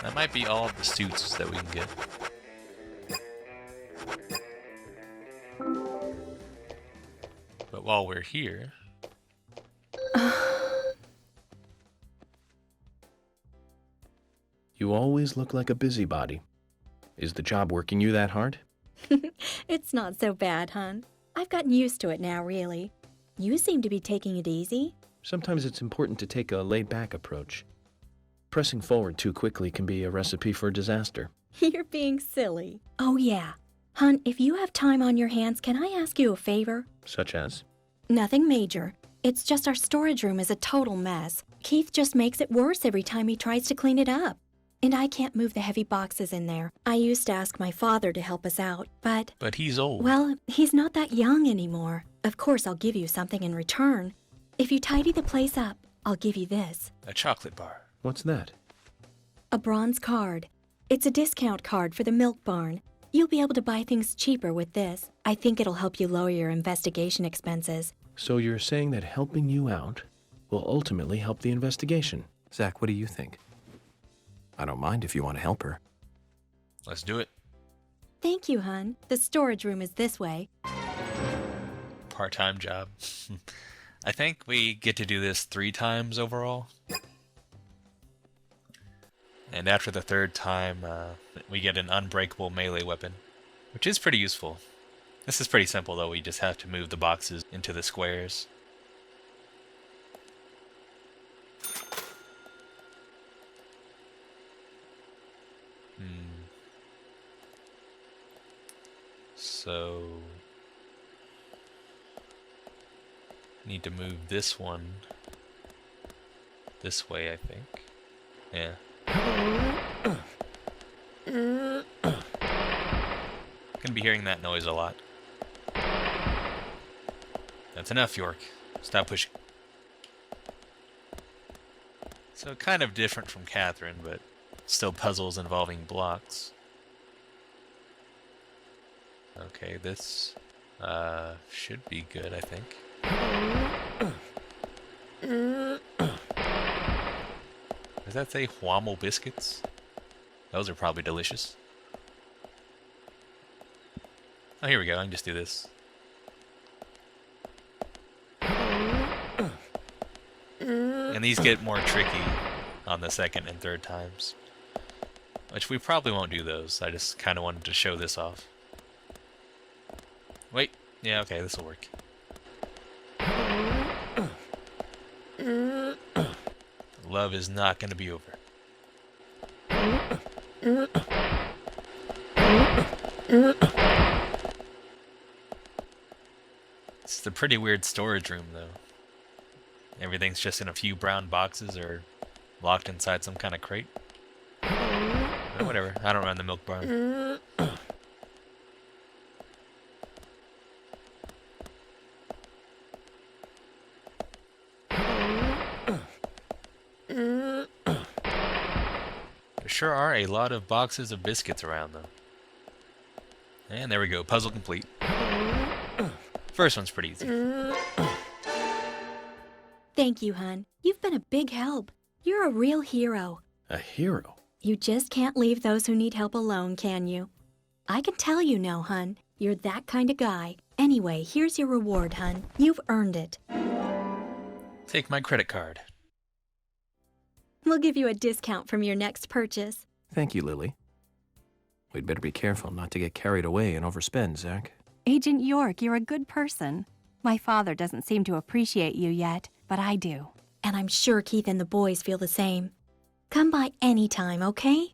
That might be all of the suits that we can get. But while we're here... You always look like a busybody. Is the job working you that hard? It's not so bad, hon. I've gotten used to it now, really. You seem to be taking it easy. Sometimes it's important to take a laid-back approach. Pressing forward too quickly can be a recipe for disaster. You're being silly. Oh, yeah. Hon, if you have time on your hands, can I ask you a favor? Such as? Nothing major. It's just our storage room is a total mess. Keith just makes it worse every time he tries to clean it up. And I can't move the heavy boxes in there. I used to ask my father to help us out, but... But he's old. Well, he's not that young anymore. Of course, I'll give you something in return. If you tidy the place up, I'll give you this. A chocolate bar. What's that? A bronze card. It's a discount card for the milk barn. You'll be able to buy things cheaper with this. I think it'll help you lower your investigation expenses. So you're saying that helping you out will ultimately help the investigation? Zach, what do you think? I don't mind if you want to help her. Let's do it. Thank you, hon. The storage room is this way. Part-time job. I think we get to do this 3 times overall. And after the 3rd time, we get an unbreakable melee weapon, which is pretty useful. This is pretty simple, though. We just have to move the boxes into the squares. So... need to move this one this way, I think. Yeah. Gonna be hearing that noise a lot. That's enough, York. Stop pushing. So kind of different from Catherine, but still puzzles involving blocks. Okay, this should be good, I think. Does that say Whammel biscuits? Those are probably delicious. Oh, here we go. I can just do this. And these get more tricky on the 2nd and 3rd times. Which we probably won't do those. I just kind of wanted to show this off. Wait. Yeah, okay, this will work. Love is not going to be over. It's a pretty weird storage room, though. Everything's just in a few brown boxes or locked inside some kind of crate. But whatever, I don't run the milk barn. There sure are a lot of boxes of biscuits around, though. And there we go, puzzle complete. First one's pretty easy. Thank you, hon. You've been a big help. You're a real hero. A hero? You just can't leave those who need help alone, can you? I can tell you know, hun. You're that kind of guy. Anyway, here's your reward, hun. You've earned it. Take my credit card. We'll give you a discount from your next purchase. Thank you, Lily. We'd better be careful not to get carried away and overspend, Zach. Agent York, you're a good person. My father doesn't seem to appreciate you yet, but I do. And I'm sure Keith and the boys feel the same. Come by anytime, okay?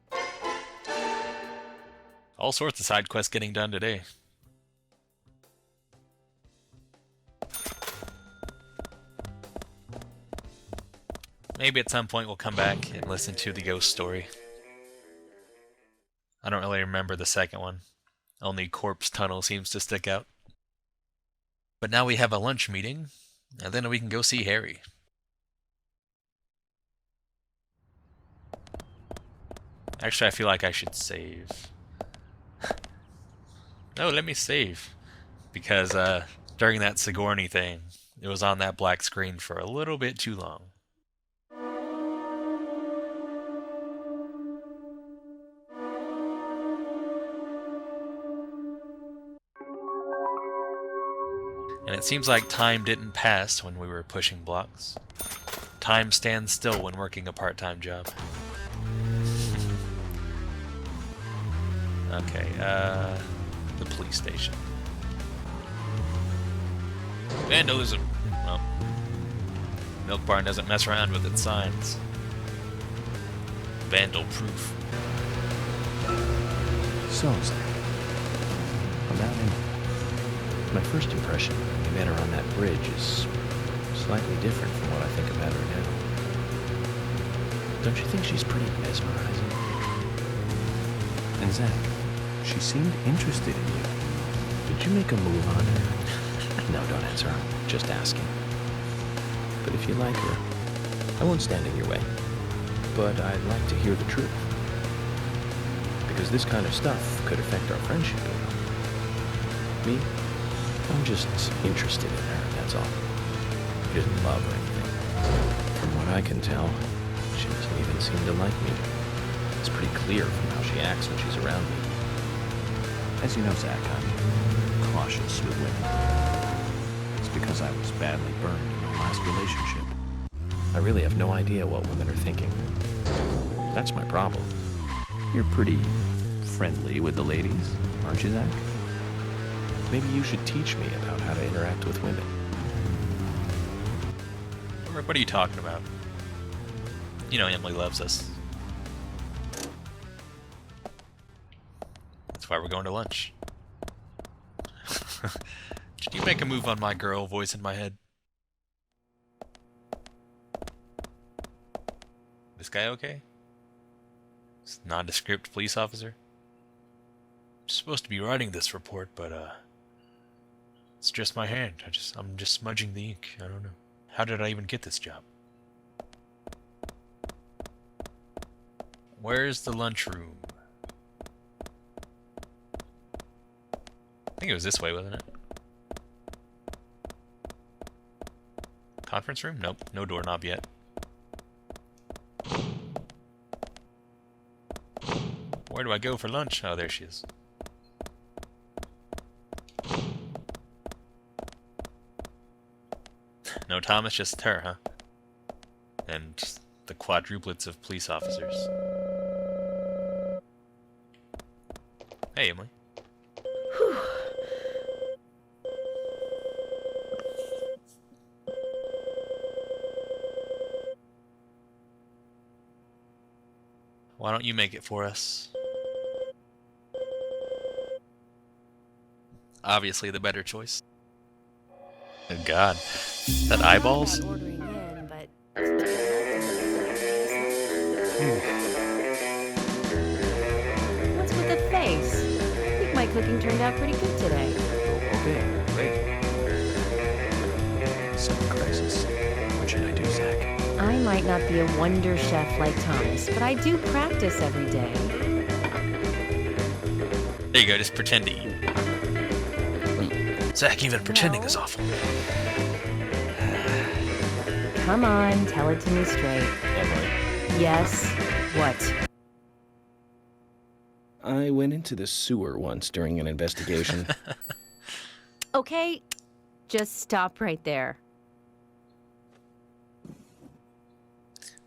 All sorts of side quests getting done today. Maybe at some point we'll come back and listen to the ghost story. I don't really remember the 2nd one. Only Corpse Tunnel seems to stick out. But now we have a lunch meeting, and then we can go see Harry. Actually, I feel like I should save. No, let me save. Because during that Sigourney thing, it was on that black screen for a little bit too long. And it seems like time didn't pass when we were pushing blocks. Time stands still when working a part-time job. Okay, the police station. Vandalism! Well, Milk Barn doesn't mess around with its signs. Vandal-proof. So, Zach, about him. My first impression when we met her on that bridge is slightly different from what I think about her now. Don't you think she's pretty mesmerizing? And Zach, she seemed interested in you. Did you make a move on her? No, don't answer. I'm just asking. But if you like her, I won't stand in your way. But I'd like to hear the truth. Because this kind of stuff could affect our friendship. Me? I'm just interested in her, that's all. He doesn't love or anything. From what I can tell, she doesn't even seem to like me. It's pretty clear from how she acts when she's around me. As you know, Zach, I'm cautious with women. It's because I was badly burned in my last relationship. I really have no idea what women are thinking. That's my problem. You're pretty friendly with the ladies, aren't you, Zach? Maybe you should teach me about how to interact with women. What are you talking about? You know Emily loves us. That's why we're going to lunch. Did you make a move on my girl? Voice in my head. This guy okay? This nondescript police officer? I'm supposed to be writing this report, but it's just my hand. I'm just smudging the ink. I don't know. How did I even get this job? Where's the lunchroom? I think it was this way, wasn't it? Conference room? Nope, no doorknob yet. Where do I go for lunch? Oh, there she is. No Thomas, just her, huh? And the quadruplets of police officers. Hey, Emily. Why don't you make it for us? Obviously the better choice. Oh God. Is that eyeballs? Ordering in, but what's with the face? I think my cooking turned out pretty good today. Okay, great. Sudden crisis. What should I do, Zach? I might not be a wonder chef like Thomas, but I do practice every day. There you go, just pretend to eat. Zach, even pretending is awful. Come on, tell it to me straight. Emily. Yes? What? I went into the sewer once during an investigation. Okay, just stop right there.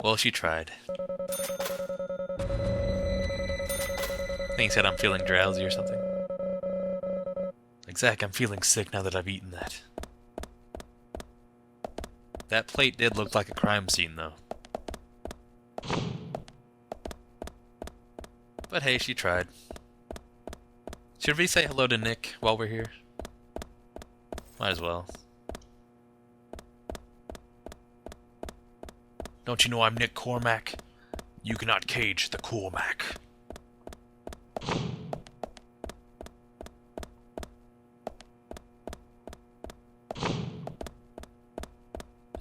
Well, she tried. I think he said I'm feeling drowsy or something. Like, Zach, I'm feeling sick now that I've eaten that. That plate did look like a crime scene, though. But hey, she tried. Should we say hello to Nick while we're here? Might as well. Don't you know I'm Nick Cormack? You cannot cage the Cormac.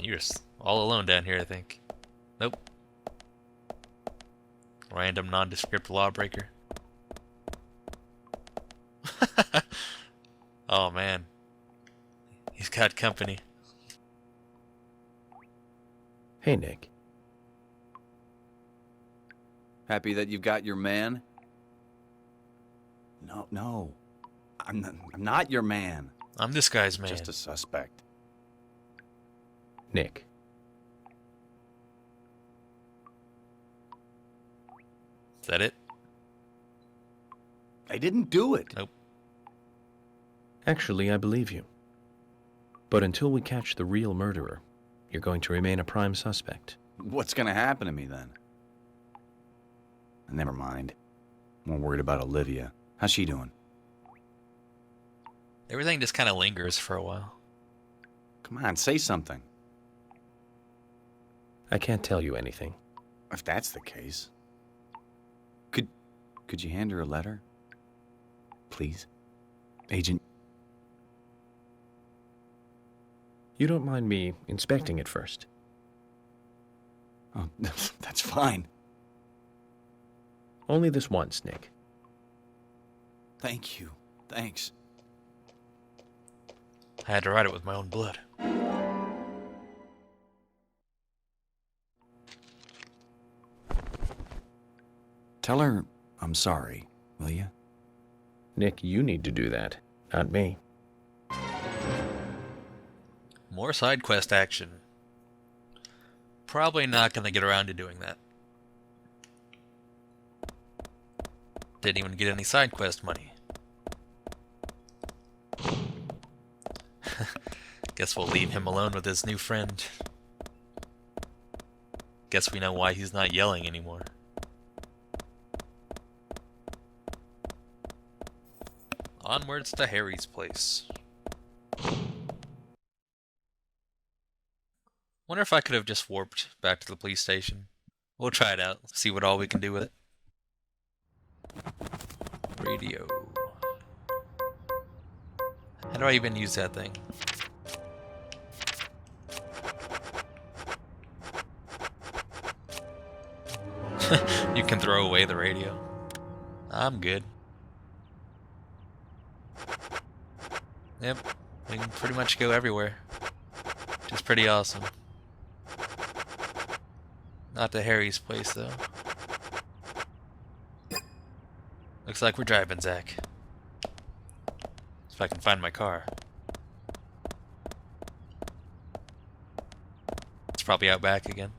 You're just all alone down here, I think. Nope. Random nondescript lawbreaker. Oh man. He's got company. Hey, Nick. Happy that you've got your man? No. I'm not your man. I'm this guy's man. Just a suspect. Nick. Is that it? I didn't do it. Nope. Actually, I believe you. But until we catch the real murderer, you're going to remain a prime suspect. What's gonna happen to me then? Never mind. More worried about Olivia. How's she doing? Everything just kind of lingers for a while. Come on, say something. I can't tell you anything. If that's the case. Could you hand her a letter? Please? Agent... You don't mind me inspecting it first? Oh, that's fine. Only this once, Nick. Thank you. Thanks. I had to write it with my own blood. Tell her I'm sorry, will you? Nick, you need to do that, not me. More side quest action. Probably not going to get around to doing that. Didn't even get any side quest money. Guess we'll leave him alone with his new friend. Guess we know why he's not yelling anymore. Onwards to Harry's place. Wonder if I could have just warped back to the police station. We'll try it out, see what all we can do with it. Radio. How do I even use that thing? You can throw away the radio. I'm good. Yep, we can pretty much go everywhere. Which is pretty awesome. Not to Harry's place, though. Looks like we're driving, Zach. If I can find my car. It's probably out back again.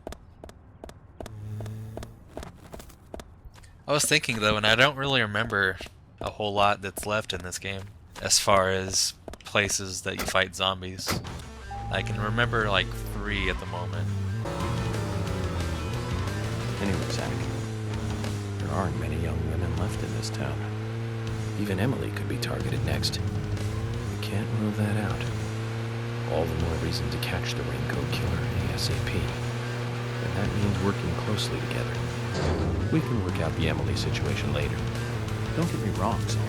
I was thinking, though, and I don't really remember a whole lot that's left in this game. As far as places that you fight zombies. I can remember like 3 at the moment. Anyway, Zach, there aren't many young women left in this town. Even Emily could be targeted next. We can't rule that out. All the more reason to catch the raincoat killer ASAP. And that means working closely together. We can work out the Emily situation later. Don't get me wrong, Zach.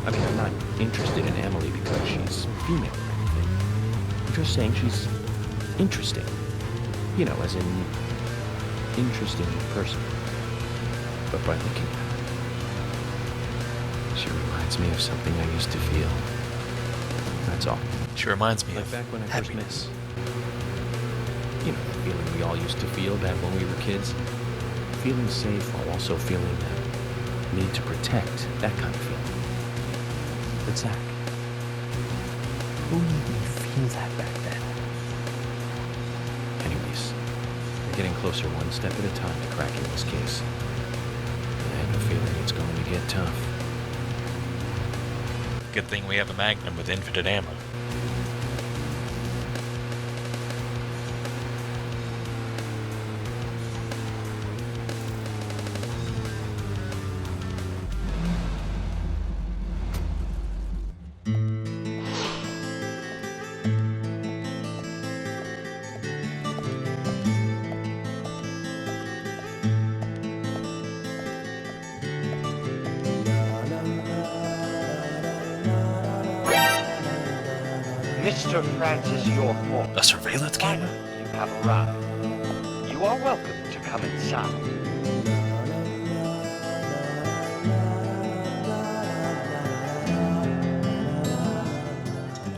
I mean, I'm not interested in Emily because she's female or anything. I'm just saying she's interesting. You know, as in interesting person. But by looking at her, she reminds me of something I used to feel. That's all. She reminds me Like of back when I first met. happiness. You know, the feeling we all used to feel back when we were kids. Feeling safe while also feeling that need to protect, that kind of feeling. But Zach, who made me feel that back then? Anyways, we're getting closer one step at a time to cracking this case. I have a feeling it's going to get tough. Good thing we have a Magnum with infinite ammo. Mr. Francis Yorkmore, A surveillance camera? finally you have arrived. You are welcome to come inside.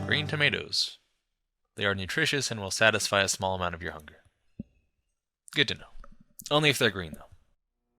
Green tomatoes. They are nutritious and will satisfy a small amount of your hunger. Good to know. Only if they're green, though.